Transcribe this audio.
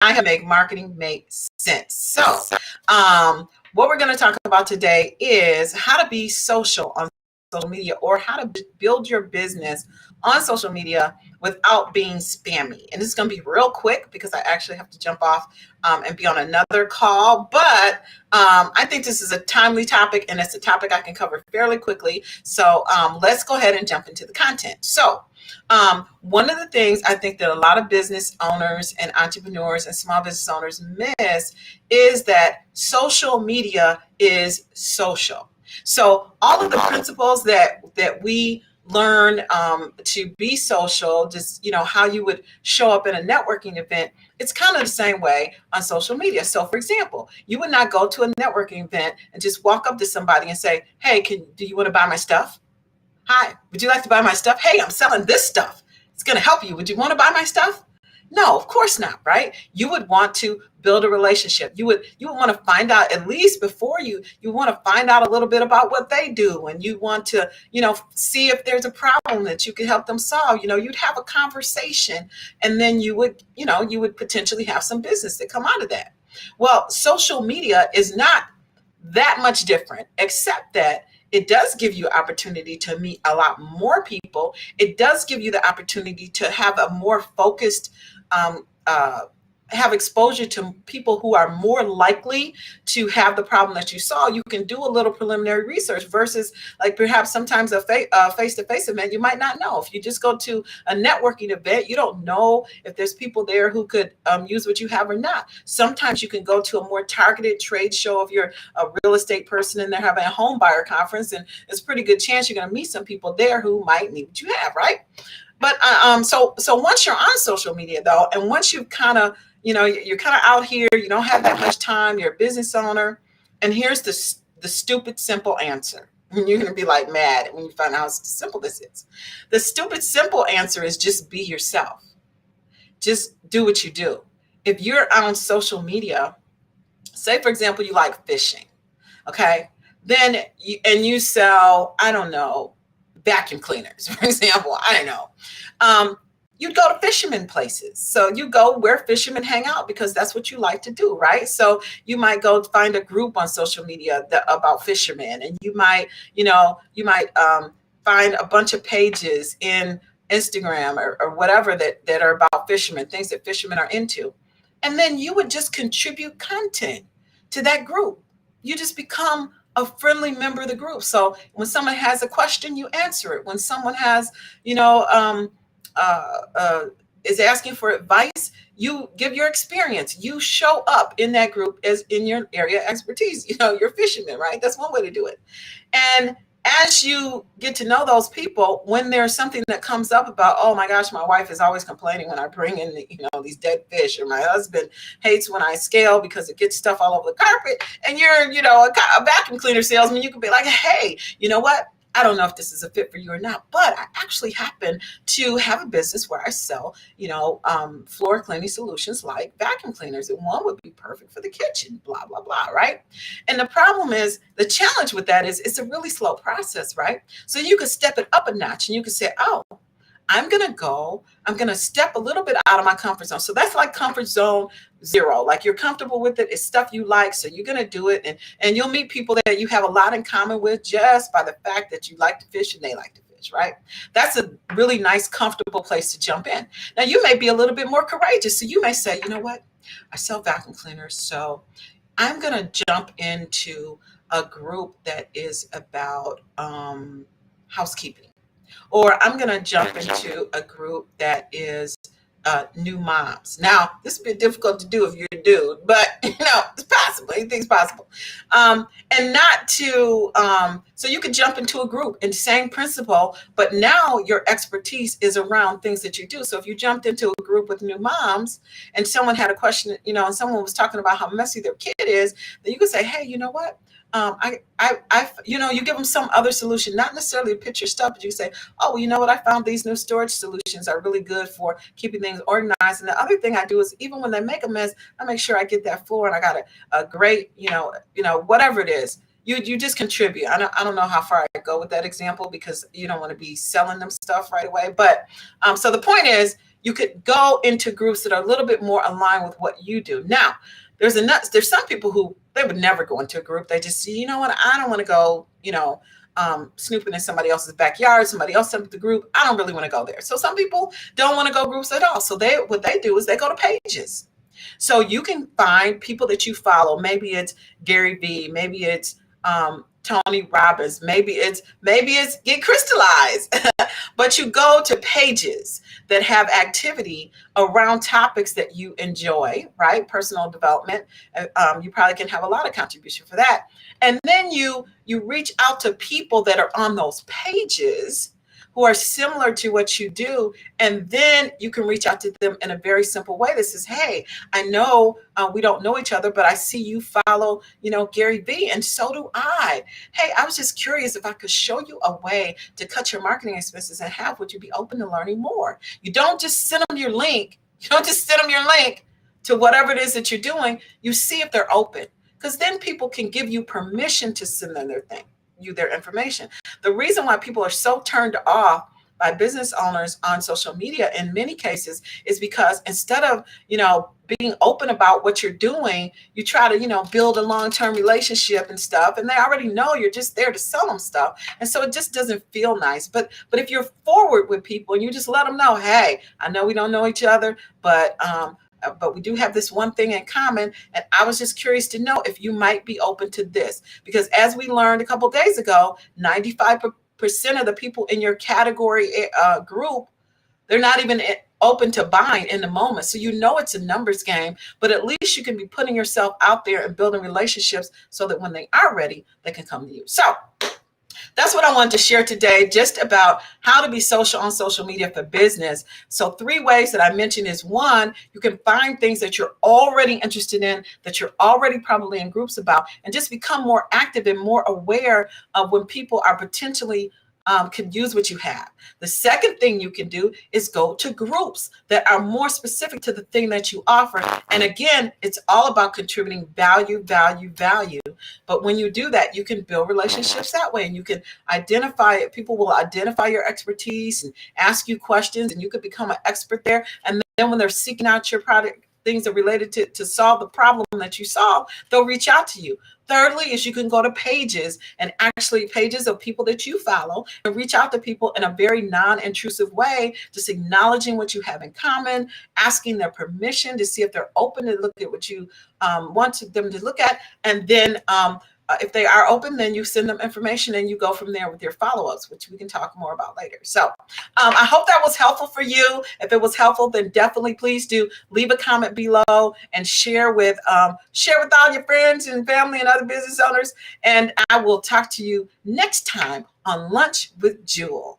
I have make marketing make sense. So, what we're going to talk about today is how to be social on social media, or how to build your business on social media without being spammy. And this is going to be real quick because I actually have to jump off and be on another call. But I think this is a timely topic, and it's a topic I can cover fairly quickly. So let's go ahead and jump into the content. So one of the things I think that a lot of business owners and entrepreneurs and small business owners miss is that social media is social. So all of the principles that we learn to be social, just how you would show up in a networking event, it's kind of the same way on social media. So for example, you would not go to a networking event and just walk up to somebody and say, hey, do you want to buy my stuff? Hi, would you like to buy my stuff? Hey, I'm selling this stuff. It's going to help you. Would you want to buy my stuff? No, of course not, right? You would want to build a relationship. You would want to find out, at least before you want to find out a little bit about what they do, and you want to, see if there's a problem that you can help them solve. You'd have a conversation, and then you would potentially have some business that come out of that. Well, social media is not that much different, except that it does give you opportunity to meet a lot more people. It does give you the opportunity to have a more focused, have exposure to people who are more likely to have the problem that you saw. You can do a little preliminary research versus like perhaps sometimes a face-to-face event, you might not know. If you just go to a networking event, you don't know if there's people there who could use what you have or not. Sometimes you can go to a more targeted trade show if you're a real estate person and they're having a home buyer conference, and it's a pretty good chance you're going to meet some people there who might need what you have, right? But so once you're on social media though, and once you've kind of you're kind of out here, you don't have that much time, you're a business owner, and here's the stupid simple answer. And you're going to be like mad when you find out how simple this is. The stupid simple answer is just be yourself. Just do what you do. If you're on social media, say for example you like fishing, okay, then you sell, I don't know, vacuum cleaners, for example, I don't know. You'd go to fishermen places. So you go where fishermen hang out because that's what you like to do, right? So you might go find a group on social media about fishermen, and you might find a bunch of pages in Instagram or whatever that are about fishermen, things that fishermen are into. And then you would just contribute content to that group. You just become a friendly member of the group. So when someone has a question, you answer it. When someone has, is asking for advice, you give your experience. You show up in that group as in your area of expertise. You're a fisherman, right? That's one way to do it. And as you get to know those people, when there's something that comes up about, oh my gosh, my wife is always complaining when I bring in these dead fish, or my husband hates when I scale because it gets stuff all over the carpet, and you're a vacuum cleaner salesman, you could be like, hey, you know what? I don't know if this is a fit for you or not, but I actually happen to have a business where I sell, floor cleaning solutions like vacuum cleaners, and one would be perfect for the kitchen, blah, blah, blah, right? And the problem is, the challenge with that is it's a really slow process, right? So you could step it up a notch and you could say, oh, I'm going to step a little bit out of my comfort zone. So that's like comfort zone 0. Like you're comfortable with it. It's stuff you like. So you're going to do it. And you'll meet people that you have a lot in common with just by the fact that you like to fish and they like to fish, right? That's a really nice, comfortable place to jump in. Now you may be a little bit more courageous. So you may say, you know what? I sell vacuum cleaners. So I'm going to jump into a group that is about housekeeping. Or I'm going to jump into a group that is new moms. Now, this would be difficult to do if you're a dude, but it's possible. Anything's possible. And not to, so you could jump into a group and same principle, but now your expertise is around things that you do. So if you jumped into a group with new moms and someone had a question, and someone was talking about how messy their kid is, then you could say, hey, you know what? You give them some other solution, not necessarily a picture stuff, but you say, oh, well, you know what? I found these new storage solutions are really good for keeping things organized. And the other thing I do is even when they make a mess, I make sure I get that floor and I got a great, whatever it is. You just contribute. I don't know how far I go with that example because you don't want to be selling them stuff right away. But so the point is, you could go into groups that are a little bit more aligned with what you do. Now, there's some people who they would never go into a group. They just see, you know what, I don't want to go, snooping in somebody else's backyard, somebody else sent the group. I don't really want to go there. So some people don't want to go groups at all. So what they do is they go to pages. So you can find people that you follow. Maybe it's Gary Vee, maybe it's Tony Robbins, maybe it's Get Crystallized. But you go to pages that have activity around topics that you enjoy, right? Personal development. You probably can have a lot of contribution for that. And then you reach out to people that are on those pages who are similar to what you do, and then you can reach out to them in a very simple way that says, hey, I know we don't know each other, but I see you follow, Gary Vee, and so do I. Hey, I was just curious if I could show you a way to cut your marketing expenses in half. Would you be open to learning more? You don't just send them your link. You don't just send them your link to whatever it is that you're doing. You see if they're open, because then people can give you permission to send them their information. The reason why people are so turned off by business owners on social media in many cases is because instead of, being open about what you're doing, you try to, build a long-term relationship and stuff, and they already know you're just there to sell them stuff. And so it just doesn't feel nice. But if you're forward with people and you just let them know, hey, I know we don't know each other, but we do have this one thing in common. And I was just curious to know if you might be open to this, because as we learned a couple of days ago, 95% of the people in your category group, they're not even open to buying in the moment. So it's a numbers game, but at least you can be putting yourself out there and building relationships so that when they are ready, they can come to you. So that's what I wanted to share today, just about how to be social on social media for business. So 3 ways that I mentioned is, 1, you can find things that you're already interested in, that you're already probably in groups about, and just become more active and more aware of when people are potentially can use what you have. The second thing you can do is go to groups that are more specific to the thing that you offer. And again, it's all about contributing value, value, value. But when you do that, you can build relationships that way, and you can identify it. People will identify your expertise and ask you questions, and you could become an expert there. And then when they're seeking out your product, things that are related to solve the problem that you solve, they'll reach out to you. Thirdly is you can go to pages, and actually pages of people that you follow, and reach out to people in a very non-intrusive way, just acknowledging what you have in common, asking their permission to see if they're open to look at what you want them to look at. And then if they are open, then you send them information and you go from there with your follow-ups, which we can talk more about later. So I hope that was helpful for you. If it was helpful, then definitely please do leave a comment below and share with all your friends and family and other business owners. And I will talk to you next time on Lunch with Juhl.